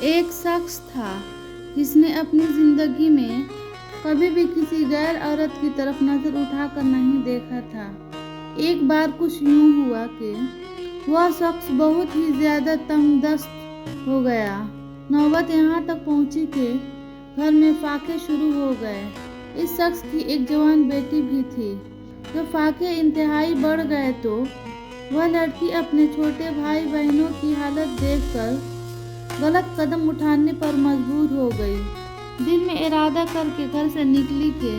एक शख्स था जिसने अपनी जिंदगी में कभी भी किसी गैर औरत की तरफ नजर उठाकर नहीं देखा था। एक बार कुछ यूं हुआ कि वह शख्स बहुत ही ज्यादा तंगदस्त हो गया। नौबत यहाँ तक पहुंची कि घर में फाके शुरू हो गए। इस शख्स की एक जवान बेटी भी थी। जब फाके इंतहाई बढ़ गए तो वह लड़की अपने छोटे भाई बहनों की हालत देखकर गलत कदम उठाने पर मजबूर हो गई। दिल में इरादा करके घर से निकली कि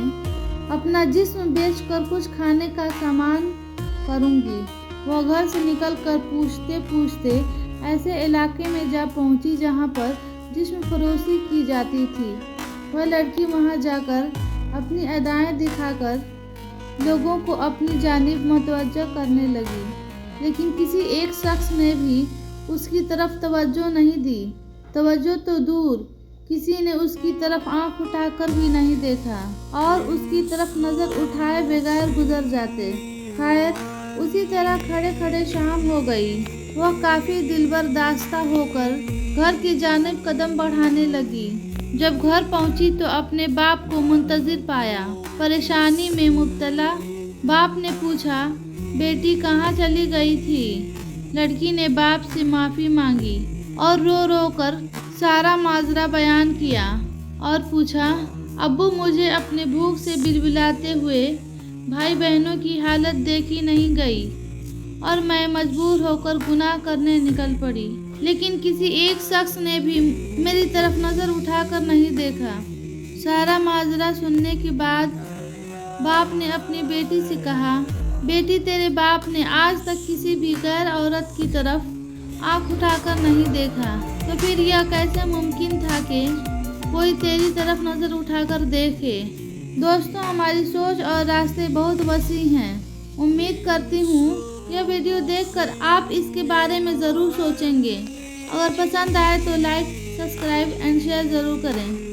अपना जिस्म बेचकर कुछ खाने का सामान करूंगी। वह घर से निकलकर पूछते पूछते ऐसे इलाके में जा पहुंची जहां पर जिस्म फरोशी की जाती थी। वह लड़की वहां जाकर अपनी अदाएं दिखाकर लोगों को अपनी जानिब मुतवज्जो करने लगी, लेकिन किसी एक शख्स ने भी उसकी तरफ तवज्जो नहीं दी। तवज्जो तो दूर, किसी ने उसकी तरफ आंख उठाकर भी नहीं देखा और उसकी तरफ नजर उठाए बगैर गुजर जाते। खैर, उसी तरह खड़े खड़े शाम हो गई। वह काफी दिलबर्दाश्ता होकर घर की जानिब कदम बढ़ाने लगी। जब घर पहुंची तो अपने बाप को मुंतजिर पाया, परेशानी में मुब्तला। बाप ने पूछा, बेटी कहाँ चली गई थी? लड़की ने बाप से माफ़ी मांगी और रो रो कर सारा माजरा बयान किया और पूछा, अब्बू मुझे अपने भूख से बिलबिलाते हुए भाई बहनों की हालत देखी नहीं गई और मैं मजबूर होकर गुनाह करने निकल पड़ी, लेकिन किसी एक शख्स ने भी मेरी तरफ नज़र उठाकर नहीं देखा। सारा माजरा सुनने के बाद बाप ने अपनी बेटी से कहा, बेटी तेरे बाप ने आज तक किसी भी गैर औरत की तरफ आंख उठाकर नहीं देखा, तो फिर यह कैसे मुमकिन था कि कोई तेरी तरफ नज़र उठाकर देखे। दोस्तों, हमारी सोच और रास्ते बहुत वसी हैं। उम्मीद करती हूँ यह वीडियो देखकर आप इसके बारे में ज़रूर सोचेंगे। अगर पसंद आए तो लाइक, सब्सक्राइब एंड शेयर ज़रूर करें।